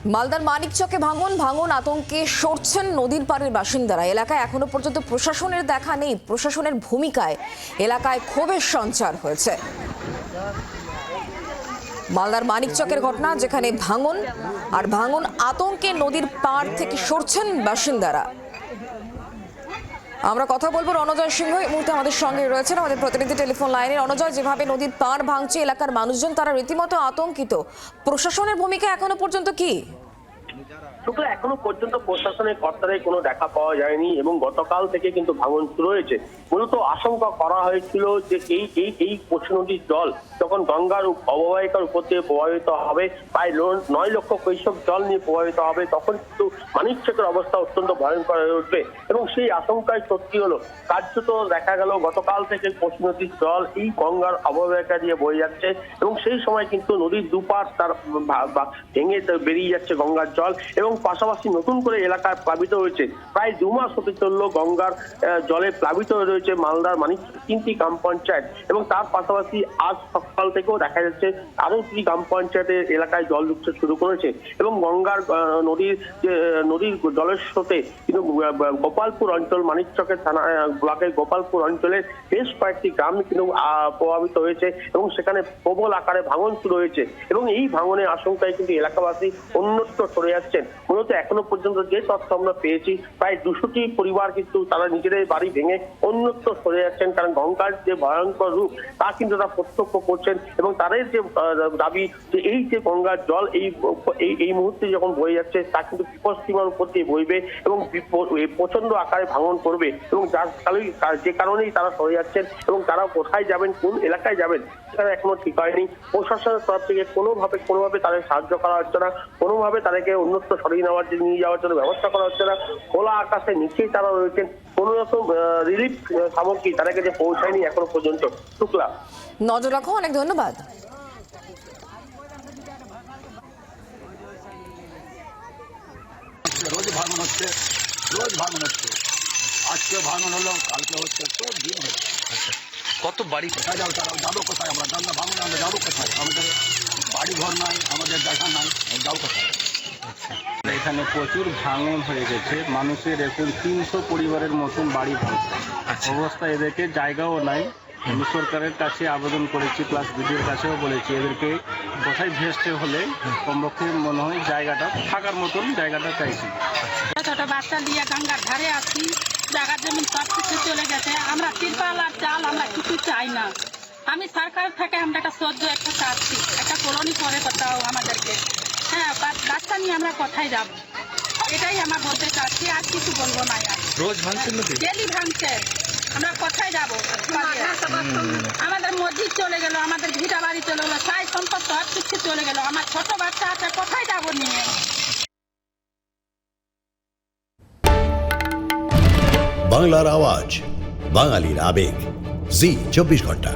মালদার মানিকচকে ভাঙন আতঙ্কে সরছেন নদীর পাড়ের বাসিন্দারা। এলাকায় এখনো পর্যন্ত প্রশাসনের দেখা নেই। প্রশাসনের ভূমিকায় এলাকায় ক্ষোভের সঞ্চার হয়েছে। মালদার মানিকচকের ঘটনা, যেখানে ভাঙন আতঙ্কে নদীর পাড় থেকে সরছেন বাসিন্দারা। আমরা কথা বলবো রণজয় সিংহ এই মুহূর্তে আমাদের সঙ্গে রয়েছেন, আমাদের প্রতিনিধি টেলিফোন লাইনে। রণজয়, যেভাবে নদীর পাড় ভাঙছে, এলাকার মানুষজন তারা রীতিমতো আতঙ্কিত। প্রশাসনের ভূমিকা এখনো পর্যন্ত কি? এখনো পর্যন্ত প্রশাসনের কর্তাদের কোনো দেখা পাওয়া যায়নি এবং গতকাল থেকে কিন্তু ভাঙন শুরু হয়েছে। মূলত আশঙ্কা করা হয়েছিল যে এই পশ্চিম নদীর জল যখন গঙ্গার অববাহিকার উপর দিয়ে প্রভাবিত হবে, প্রায় 9 লক্ষ কৈশক জল নিয়ে প্রভাবিত হবে, তখন কিন্তু মানিকচকের অবস্থা অত্যন্ত ভয়ঙ্কর হয়ে উঠবে এবং সেই আশঙ্কায় সত্যি হলো। কার্যত দেখা গেল গতকাল থেকে পশ্চিম নদীর জল এই গঙ্গার অববাহিকা দিয়ে বয়ে যাচ্ছে এবং সেই সময় কিন্তু নদীর দুপার তার ভেঙে বেরিয়ে যাচ্ছে গঙ্গার জল এবং পাশাপাশি নতুন করে এলাকায় প্লাবিত হয়েছে। প্রায় 2 মাস হতে চললো গঙ্গার জলে প্লাবিত হয়ে রয়েছে মালদার মানিকচক 3টি গ্রাম পঞ্চায়েত এবং তার পাশাপাশি আজ সকাল থেকেও দেখা যাচ্ছে আরো 3 গ্রাম পঞ্চায়েতের এলাকায় জল ঢুকতে শুরু করেছে এবং গঙ্গার নদীর জলের স্রোতে কিন্তু গোপালপুর অঞ্চল, মানিকচকের থানা ব্লকের গোপালপুর অঞ্চলের বেশ কয়েকটি গ্রাম কিন্তু প্রভাবিত হয়েছে এবং সেখানে প্রবল আকারে ভাঙন শুরু হয়েছে এবং এই ভাঙনের আশঙ্কায় কিন্তু এলাকাবাসী অন্যত্র সরে যাচ্ছেন। মূলত এখনো পর্যন্ত যে তথ্য আমরা পেয়েছি, প্রায় 200টি পরিবার কিন্তু তারা নিজেদের বাড়ি ভেঙে অন্যত্র সরে যাচ্ছেন, কারণ গঙ্গার যে ভয়ঙ্কর রূপ তা কিন্তু তারা প্রত্যক্ষ করছেন এবং তাদের যে দাবি যে এই যে গঙ্গার জল এই মুহূর্তে যখন বয়ে যাচ্ছে তা কিন্তু বিপদসীমার উপর দিয়ে বইবে এবং প্রচন্ড আকারে ভাঙন করবে এবং যে কারণেই তারা সরে যাচ্ছেন এবং তারা কোথায় যাবেন, কোন এলাকায় যাবেন সেটা এখনো ঠিক হয়নি। প্রশাসনের তরফ থেকে কোনোভাবে তাদের সাহায্য করা হচ্ছে না, কোনোভাবে তাদেরকে অন্যত্র সরিয়ে নিয়ে যাওয়ার জন্য ব্যবস্থা করা হচ্ছে না। খোলা আকাশের নিচেই তারা রয়েছেন, কোনো রকম রিলিফ সামগ্রী তাদের কাছে পৌঁছায়নি এখনো পর্যন্ত। শুক্লা, নজর রাখো। অনেক ধন্যবাদ। রোজ ভাঙন হচ্ছে, আজকে ভাঙন হলো, কালকে হচ্ছে, সব দিন হচ্ছে। কত বাড়ি কোথায় যাবো কোথায়? আমরা গঙ্গা ভাঙন, আমরা যাবো কোথায়? আমাদের বাড়ি ঘর নাই, আমাদের দেখা নাই, যাবো কোথায়? এখানে প্রচুর ভাঙন হয়ে গেছে, মানুষের এখন 300 পরিবারের মতন বাড়ি ভাঙছে অবস্থা। এদেরকে জায়গাও নাই। আমি সরকারের কাছে আবেদন করেছি, প্লাস বিডিওর কাছেও বলেছি, এদেরকে কোথায় ভেস্টে হলে কমপক্ষে মনে হয় জায়গাটা থাকার মতন জায়গাটা চাইছি। ছোট বাচ্চা নিয়ে গঙ্গার ধারে আছি, জায়গা জমি সব কিছু চলে গেছে। আমরা তিরপাল আর চাল আমরা কিছু চাই না। আমি সরকার থেকে আমরা একটা সহ্য একটা চাচ্ছি, একটা কলোনি করে কোথাও আমাদেরকে। হ্যাঁ, বাচ্চা নিয়ে আমরা কোথায় যাব, এটাই আমরা বলতে চাচ্ছি, আর কিছু বলবো না। রোজ ভাঙছে নদী, ডেলি ভাঙছে, আমরা কোথায় যাব? আমাদের মসজিদ চলে গেল, আমাদের ভিটা বাড়ি চলে গেলো, সাই সম্পদ সব কিছু চলে গেল। আমার ছোট বাচ্চা আছে, কোথায় যাব নিয়ে? বাংলার আওয়াজ, বাঙালির আবেগ, জি 24 ঘন্টা।